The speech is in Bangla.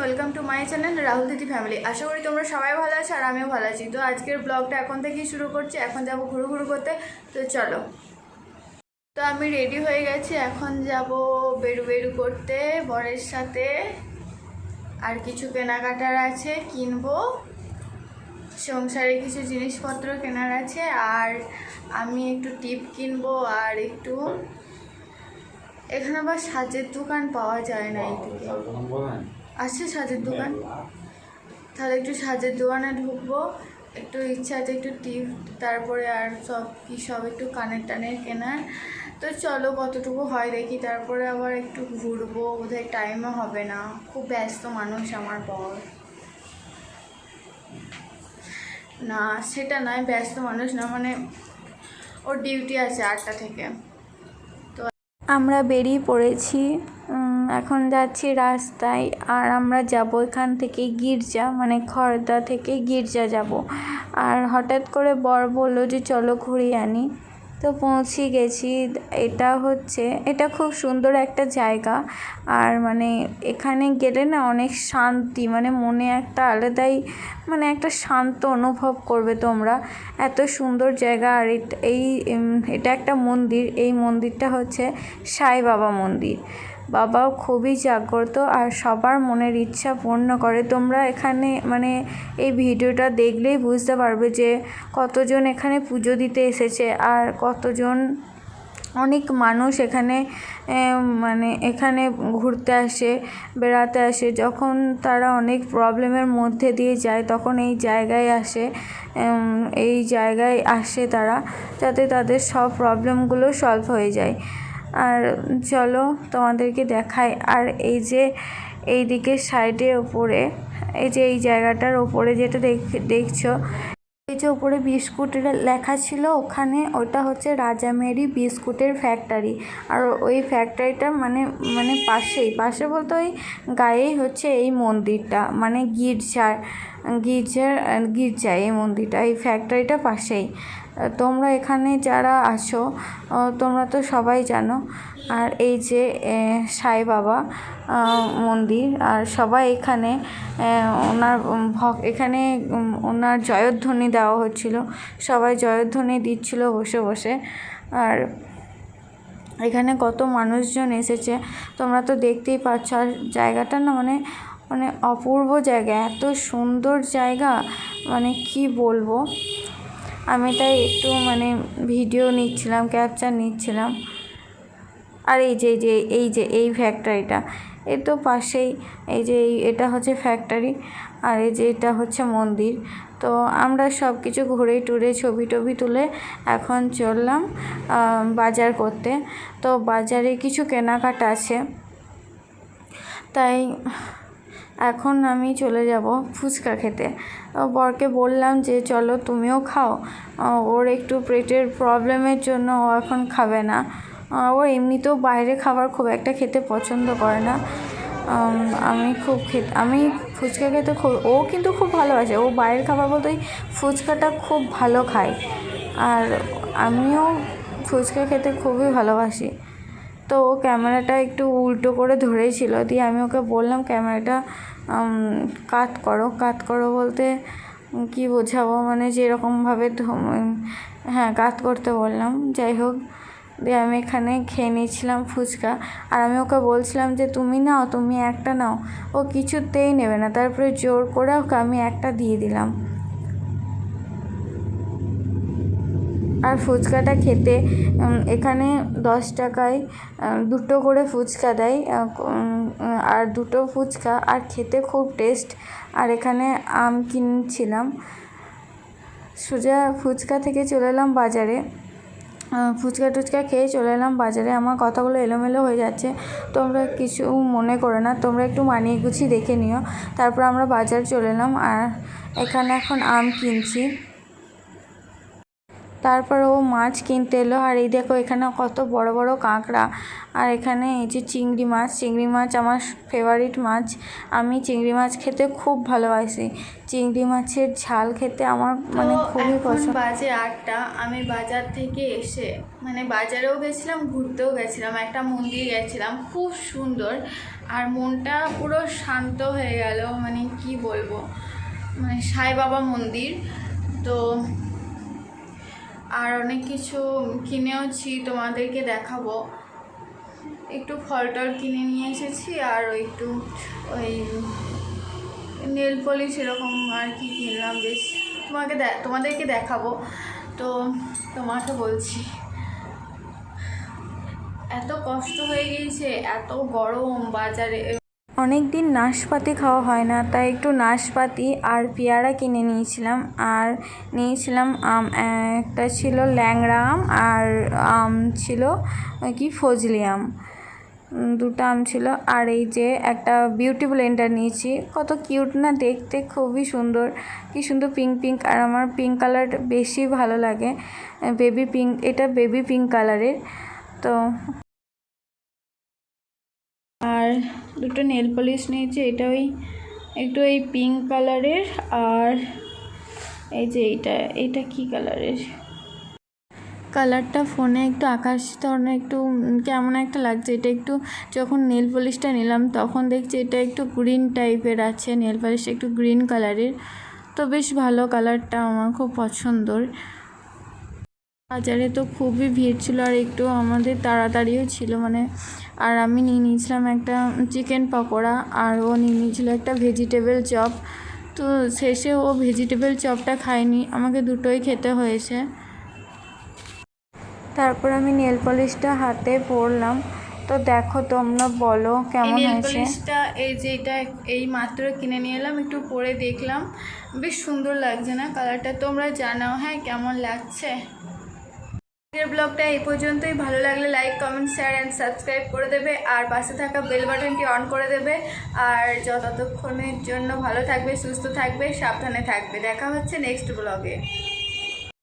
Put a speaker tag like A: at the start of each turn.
A: Welcome to my channel Rahul দিদি ফ্যামিলি। আশা করি তোমরা সবাই ভালো আছো আর আমিও ভালো আছি। তো আজকের ব্লগটা এখন থেকেই শুরু করছি। এখন যাবো ঘুরু করতে, তো চলো। তো আমি রেডি হয়ে গেছি, এখন যাব বেরু করতে বরের সাথে। আর কিছু কেনাকাটার আছে, কিনবো, সংসারে কিছু জিনিসপত্র কেনার আছে। আর আমি একটু টিপ কিনবো আর একটু, এখানে আবার সাজের দোকান পাওয়া যায় না এইদিকে। আছে সাজের দোকান, তাহলে একটু সাজের দোকানে ঢুকবো। একটু ইচ্ছা আছে একটু টিপ, তারপরে আর সব একটু কানের টানের কেনার। তো চলো কতটুকু হয় দেখি, তারপরে আবার একটু ঘুরবো, বোধহয় টাইমও হবে না। খুব ব্যস্ত মানুষ আমার বর। না সেটা নয়, ব্যস্ত মানুষ না, মানে ওর ডিউটি আছে 8টা থেকে। তো আমরা বেরিয়ে পড়েছি, এখন যাচ্ছি রাস্তায়। আর আমরা যাব এখান থেকে গির্জা, মানে খড়দা থেকে গির্জা যাব। আর হঠাৎ করে বর বললো যে চলো ঘুরিয়ে আনি। তো পৌঁছে গেছি। এটা খুব সুন্দর একটা জায়গা। আর মানে এখানে গেলে না অনেক শান্তি, মানে মনে একটা আলাদাই, মানে একটা শান্ত অনুভব করবে তোমরা। এত সুন্দর জায়গা। আর এটা একটা মন্দির। এই মন্দিরটা হচ্ছে সাই বাবা মন্দির। বাবাও খুবই জাগ্রত আর সবার মনের ইচ্ছা পূর্ণ করে। তোমরা এখানে মানে এই ভিডিওটা দেখলেই বুঝতে পারবে যে কতজন এখানে পুজো দিতে এসেছে আর কতজন, অনেক মানুষ এখানে মানে এখানে ঘুরতে আসে, বেড়াতে আসে। যখন তারা অনেক প্রবলেমের মধ্যে দিয়ে যায় তখন এই জায়গায় আসে তারা, যাতে তাদের সব প্রবলেমগুলো সলভ হয়ে যায়। আর চলো তোমাদেরকে দেখাই। আর এই যে এই দিকের সাইডে ওপরে, এই যে এই জায়গাটার ওপরে যেটা দেখছো, এই যে ওপরে বিস্কুটের লেখা ছিল, ওটা হচ্ছে রাজামেরি বিস্কুটের ফ্যাক্টরি। আর ওই ফ্যাক্টরিটা মানে পাশে বলতে ওই গায়েই হচ্ছে এই মন্দিরটা, মানে গির্জা এই মন্দিরটা, এই ফ্যাক্টরিটা পাশেই। তোমরা এখানে যারা আসো তোমরা তো সবাই জানো। আর এই যে সাই বাবা মন্দির, আর সবাই এখানে ওনার জয়ধ্বনি দেওয়া হচ্ছিল, সবাই জয়ধ্বনি দিচ্ছিল বসে বসে। আর এখানে কত মানুষজন এসেছে তোমরা তো দেখতেই পাচ্ছ। আর জায়গাটা না মানে অপূর্ব জায়গা, এত সুন্দর জায়গা, মানে কি বলবো। আমি তাই একটু মানে ভিডিও নিচ্ছিলাম, ক্যাপচার নিচ্ছিলাম। আর এই ফ্যাক্টরিটা এই তো পাশেই, এটা হচ্ছে ফ্যাক্টরি। আর এই যে এটা হচ্ছে মন্দির। তো আমরা সব কিছু ঘুরে টুরে ছবি টবি তুলে এখন চললাম বাজার করতে। তো বাজারে কিছু কেনাকাটা আছে, তাই এখন আমি চলে যাব ফুচকা খেতে। বরকে বললাম যে চলো তুমিও খাও। ওর একটু পেটের প্রবলেমের জন্য ও এখন খাবে না। ও এমনিতেও বাইরে খাবার খুব একটা খেতে পছন্দ করে না। আমি ফুচকা খেতে ও কিন্তু খুব ভালোবাসে। ও বাইরের খাবার বলতে ওই ফুচকাটা খুব ভালো খায়। আর আমিও ফুচকা খেতে খুবই ভালোবাসি। তো ও ক্যামেরাটা একটু উল্টো করে ধরেছিল, দিয়ে আমি ওকে বললাম ক্যামেরাটা কাট করো বলতে কি বোঝাবো, মানে যেরকমভাবে হ্যাঁ কাট করতে বললাম। যাই হোক, দিয়ে আমি এখানে খেয়ে নিয়েছিলাম ফুচকা। আর আমি ওকে বলছিলাম যে তুমি একটা নাও। ও কিছুতেই নেবে না, তারপরে জোর করে ওকে আমি একটা দিয়ে দিলাম। আর ফুচকাটা খেতে এখানে 10 টাকায় 2টো করে ফুচকা দেয়। আর 2টো ফুচকা, আর খেতে খুব টেস্ট। আর এখানে আম কিনছিলাম। সোজা ফুচকা থেকে চলে এলাম বাজারে। ফুচকা টুচকা খেয়ে চলে এলাম বাজারে। আমার কথাগুলো এলোমেলো হয়ে যাচ্ছে, তোমরা কিছু মনে করো না, তোমরা একটু মানিয়ে গুছিয়ে দেখে নিও। তারপর আমরা বাজার চলে এলাম। আর এখানে এখন আম কিনছি। তারপর ও মাছ কিনতে এলো। আর এই দেখো এখানে কত বড় বড় কাঁকড়া, আর এখানে এই যে চিংড়ি মাছ আমার ফেভারিট মাছ। আমি চিংড়ি মাছ খেতে খুব ভালোবাসি, চিংড়ি মাছের ঝাল খেতে আমার মানে খুবই পছন্দ। বাজে 8টা, আমি বাজার থেকে এসে মানে বাজারেও গেছিলাম, ঘুরতেও গেছিলাম, একটা মন্দির গেছিলাম খুব সুন্দর, আর মনটা পুরো শান্ত হয়ে গেল। মানে কি বলবো, মানে সাই বাবা মন্দির তো। আর অনেক কিছু কিনেওছি, তোমাদেরকে দেখাবো। একটু ফল টল কিনে নিয়ে এসেছি, আর একটু ওই নেল পলিশ এরকম আর কি কিনলাম, বেশ তোমাদেরকে দেখাবো। তো তোমাকে বলছি, এত কষ্ট হয়ে গিয়েছে, এত গরম বাজারে। অনেক দিন নাশপাতি খাওয়া হয় না, তাই একটু নাশপাতি আর পেয়ারা কিনে নিয়েছিলাম। আর নিয়েছিলাম আম, একটা ছিল ল্যাংড়া আম, আর আম ছিল কি ফজলি আম, দুটো আম ছিল। আর এই যে একটা বিউটি ব্লেন্ডার নিয়েছি, কত কিউট না দেখতে, খুবই সুন্দর, কি সুন্দর পিঙ্ক পিঙ্ক। আর আমার পিঙ্ক কালার বেশি ভালো লাগে, বেবি পিঙ্ক, এটা বেবি পিঙ্ক কালারের। তো আর দুটো নেল পলিশ নিয়েছি, এটা ওই একটু এই পিঙ্ক কালারের, আর এই যে এইটা কি কালারের, কালারটা ফোনে একটু আকাশ ধরনের একটু কেমন একটা লাগছে। এটা একটু যখন নেল পলিশটা নিলাম তখন দেখছি এটা একটু গ্রিন টাইপের আছে, নেল পলিশটা একটু গ্রিন কালারের, তো বেশ ভালো, কালারটা আমার খুব পছন্দর। বাজারে তো খুবই ভিড় ছিল, আর একটু আমাদের তাড়াতাড়িও ছিল মানে। আর আমি নিয়ে নিয়েছিলাম একটা চিকেন পকোড়া, আর ও নিয়ে নিয়েছিল একটা ভেজিটেবল চপ। তো শেষে ও ভেজিটেবল চপটা খায়নি, আমাকে দুটোই খেতে হয়েছে। তারপর আমি নেল পলিশটা হাতে পরলাম, তো দেখো তোমরা বলো কেমন হয়েছে। নেল পলিশটা এই যে এটা এই মাত্র কিনে নিয়ে এলাম, একটু পরে দেখলাম, বেশ সুন্দর লাগছে না কালারটা, তোমরা জানাও হ্যাঁ কেমন লাগছে। আজকের ব্লগটা এই পর্যন্তই, ভালো লাগলে like comment share and subscribe করে দেবে, আর পাশে থাকা বেল বাটনটি অন করে দেবে। আর ততক্ষণের জন্য ভালো থাকবে, সুস্থ থাকবে, সাবধানে থাকবে। দেখা হচ্ছে নেক্সট ব্লগে।